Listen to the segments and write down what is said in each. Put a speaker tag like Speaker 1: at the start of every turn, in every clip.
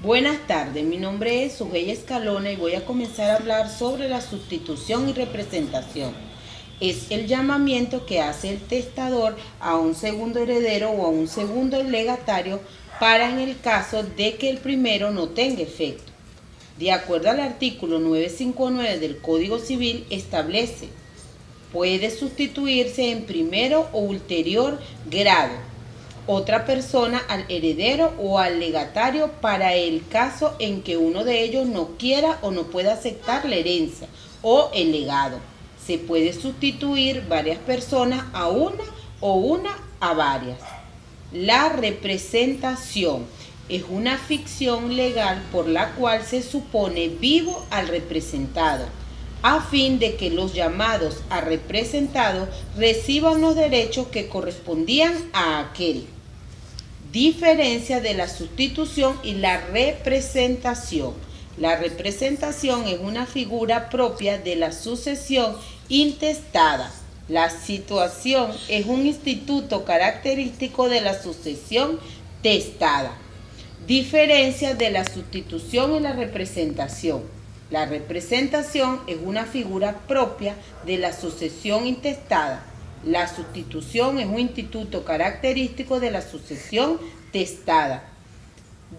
Speaker 1: Buenas tardes, mi nombre es Sujei Escalona y voy a comenzar a hablar sobre la sustitución y representación. Es el llamamiento que hace el testador a un segundo heredero o a un segundo legatario para en el caso de que el primero no tenga efecto. De acuerdo al artículo 959 del Código Civil establece, puede sustituirse en primero o ulterior grado otra persona al heredero o al legatario para el caso en que uno de ellos no quiera o no pueda aceptar la herencia o el legado. Se puede sustituir varias personas a una o una a varias. La representación es una ficción legal por la cual se supone vivo al representado, a fin de que los llamados a representado reciban los derechos que correspondían a aquel. Diferencia de la sustitución y la representación. La representación es una figura propia de la sucesión intestada. La situación es un instituto característico de la sucesión testada. Diferencia de la sustitución y la representación. La representación es una figura propia de la sucesión intestada. La sustitución es un instituto característico de la sucesión testada.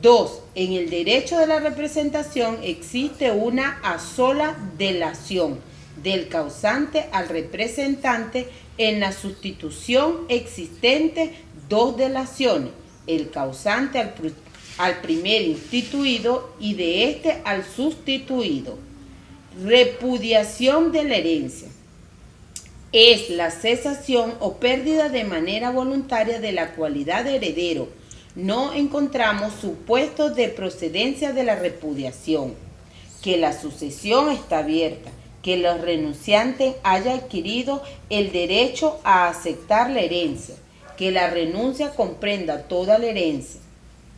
Speaker 1: 2. En el derecho de la representación existe una sola delación del causante al representante. En la sustitución existen dos delaciones, el causante al primer instituido y de este al sustituido. Repudiación de la herencia. Es la cesación o pérdida de manera voluntaria de la cualidad de heredero. No encontramos supuestos de procedencia de la repudiación. Que la sucesión está abierta, que el renunciante haya adquirido el derecho a aceptar la herencia, que la renuncia comprenda toda la herencia,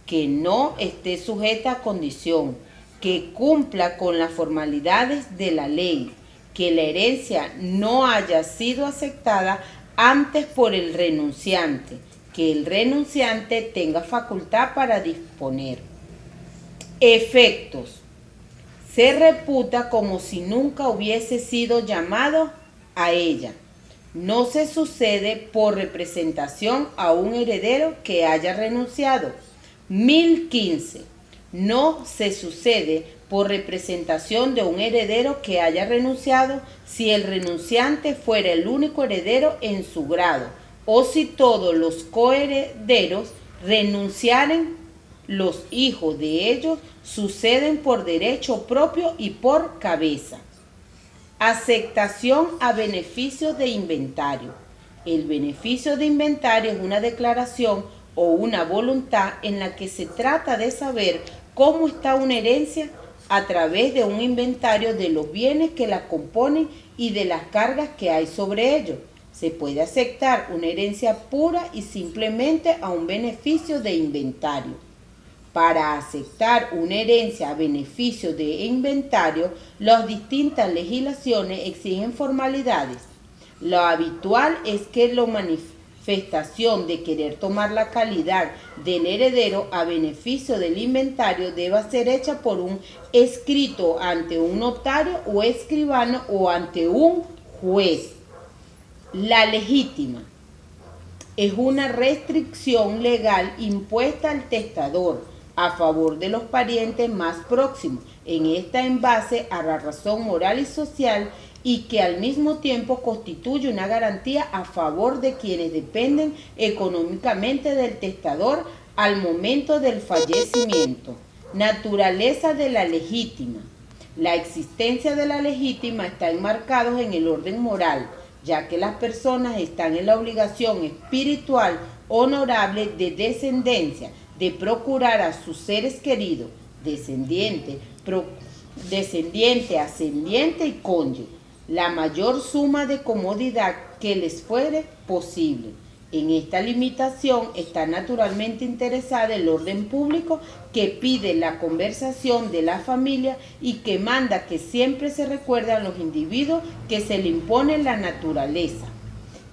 Speaker 1: que no esté sujeta a condición, que cumpla con las formalidades de la ley, que la herencia no haya sido aceptada antes por el renunciante, que el renunciante tenga facultad para disponer. Efectos. Se reputa como si nunca hubiese sido llamado a ella. No se sucede por representación a un heredero que haya renunciado. 1015. No se sucede por representación de un heredero que haya renunciado si el renunciante fuera el único heredero en su grado o si todos los coherederos renunciaren. Los hijos de ellos suceden por derecho propio y por cabeza. Aceptación a beneficio de inventario. El beneficio de inventario es una declaración o una voluntad en la que se trata de saber cómo está una herencia a través de un inventario de los bienes que la componen y de las cargas que hay sobre ellos. Se puede aceptar una herencia pura y simplemente a un beneficio de inventario. Para aceptar una herencia a beneficio de inventario, las distintas legislaciones exigen formalidades. Lo habitual es que la manifestación de querer tomar la calidad del heredero a beneficio del inventario deba ser hecha por un escrito ante un notario o escribano o ante un juez. La legítima es una restricción legal impuesta al testador a favor de los parientes más próximos. En esta en base a la razón moral y social y que al mismo tiempo constituye una garantía a favor de quienes dependen económicamente del testador al momento del fallecimiento. Naturaleza de la legítima. La existencia de la legítima está enmarcada en el orden moral, ya que las personas están en la obligación espiritual honorable de descendencia, de procurar a sus seres queridos, descendiente, ascendiente y cónyuge, la mayor suma de comodidad que les fuere posible. En esta limitación está naturalmente interesada el orden público que pide la conversación de la familia y que manda que siempre se recuerde a los individuos que se le impone la naturaleza.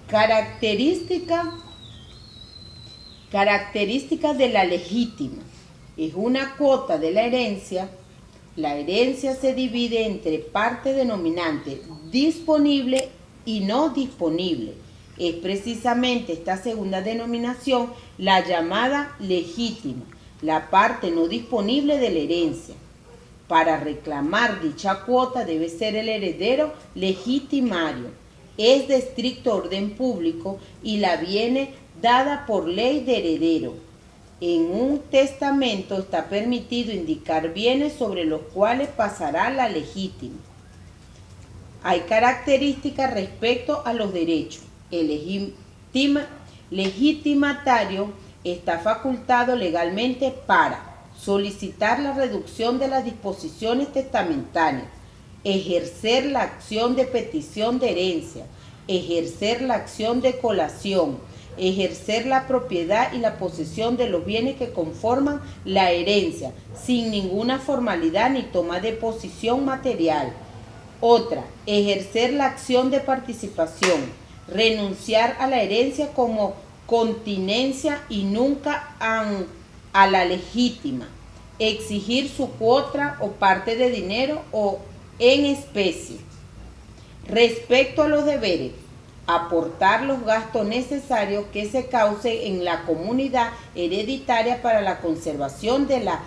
Speaker 1: Características de la legítima. es una cuota de la herencia. La herencia se divide entre partes denominantes disponible y no disponible. Es precisamente esta segunda denominación la llamada legítima, la parte no disponible de la herencia. Para reclamar dicha cuota debe ser el heredero legitimario. Es de estricto orden público y la viene dada por ley de heredero. En un testamento está permitido indicar bienes sobre los cuales pasará la legítima. Hay características respecto a los derechos. El legitimatario está facultado legalmente para solicitar la reducción de las disposiciones testamentarias, ejercer la acción de petición de herencia, ejercer la acción de colación, ejercer la propiedad y la posesión de los bienes que conforman la herencia, sin ninguna formalidad ni toma de posición material. Otra, ejercer la acción de participación, renunciar a la herencia como continencia y nunca a la legítima, exigir su cuota o parte de dinero o en especie. Respecto a los deberes, aportar los gastos necesarios que se causen en la comunidad hereditaria para la conservación de la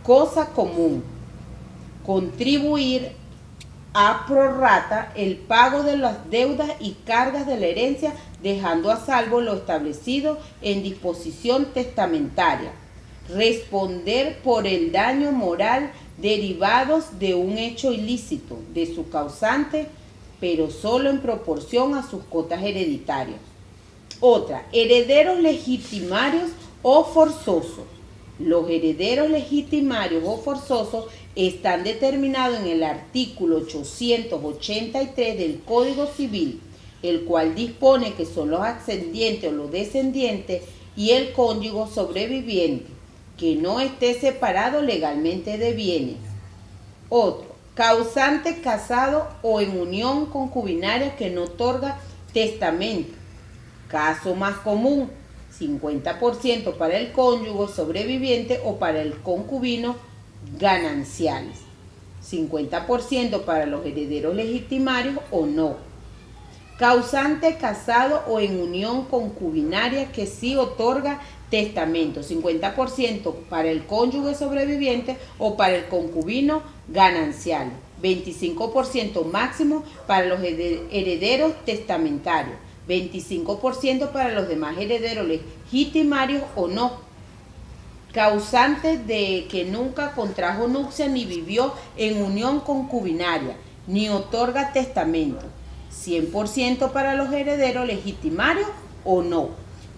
Speaker 1: cosa común, contribuir a prorrata el pago de las deudas y cargas de la herencia, dejando a salvo lo establecido en disposición testamentaria, responder por el daño moral derivados de un hecho ilícito de su causante, pero solo en proporción a sus cotas hereditarias. Otra, herederos legitimarios o forzosos. Los herederos legitimarios o forzosos están determinados en el artículo 883 del Código Civil, el cual dispone que son los ascendientes o los descendientes y el cónyuge sobreviviente, que no esté separado legalmente de bienes. Otro, causante casado o en unión concubinaria que no otorga testamento. Caso más común, 50% para el cónyuge sobreviviente o para el concubino gananciales, 50% para los herederos legitimarios o no. Causante casado o en unión concubinaria que sí otorga testamento, 50% para el cónyuge sobreviviente o para el concubino ganancial, 25% máximo para los herederos testamentarios, 25% para los demás herederos legitimarios o no. Causante de que nunca contrajo nupcia ni vivió en unión concubinaria, ni otorga testamento, 100% para los herederos legitimarios o no.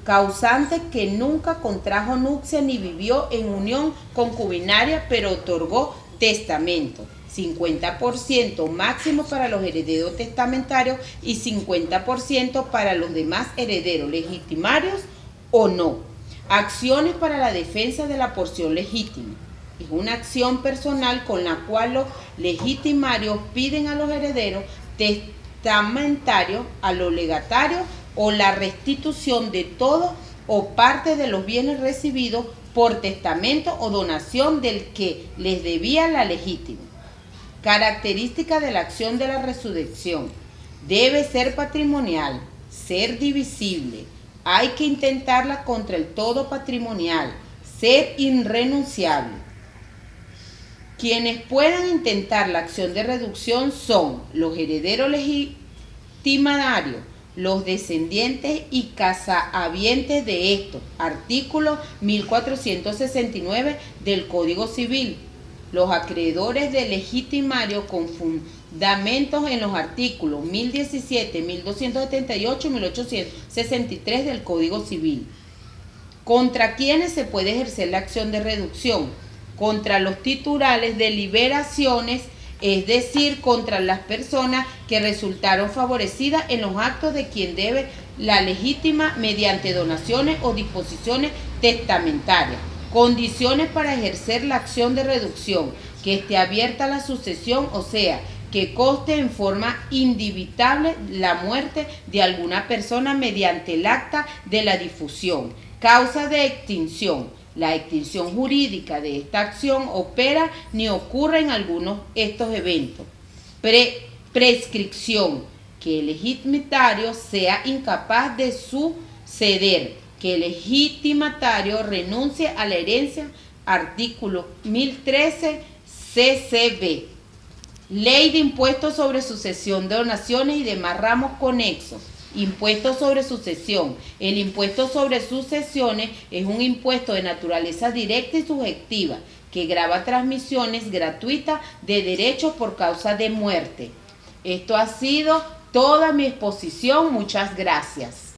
Speaker 1: Causante que nunca contrajo nupcia ni vivió en unión concubinaria, pero otorgó testamento, 50% máximo para los herederos testamentarios y 50% para los demás herederos legitimarios o no. Acciones para la defensa de la porción legítima. Es una acción personal con la cual los legitimarios piden a los herederos testamentarios, a los legatarios, o la restitución de todo o parte de los bienes recibidos por testamento o donación del que les debía la legítima. Característica de la acción de la resurrección. Debe ser patrimonial, ser divisible. Hay que intentarla contra el todo patrimonial, ser irrenunciable. Quienes puedan intentar la acción de reducción son los herederos legitimatarios, los descendientes y casahabientes de estos, artículo 1469 del Código Civil, los acreedores de legitimario con fundamentos en los artículos 1017, 1278 y 1863 del Código Civil. ¿Contra quiénes se puede ejercer la acción de reducción? Contra los titulares de liberaciones, es decir, contra las personas que resultaron favorecidas en los actos de quien debe la legítima mediante donaciones o disposiciones testamentarias. Condiciones para ejercer la acción de reducción: que esté abierta la sucesión, o sea, que conste en forma indivisible la muerte de alguna persona mediante el acta de la difusión. Causa de extinción: La extinción jurídica de esta acción opera ni ocurre en algunos de estos eventos. Prescripción: que el legitimatario sea incapaz de suceder, que el legitimatario renuncie a la herencia, artículo 1013 CCB. Ley de impuestos sobre sucesión, donaciones y demás ramos conexos. Impuesto sobre sucesión. El impuesto sobre sucesiones es un impuesto de naturaleza directa y subjetiva que grava transmisiones gratuitas de derechos por causa de muerte. Esto ha sido toda mi exposición. Muchas gracias.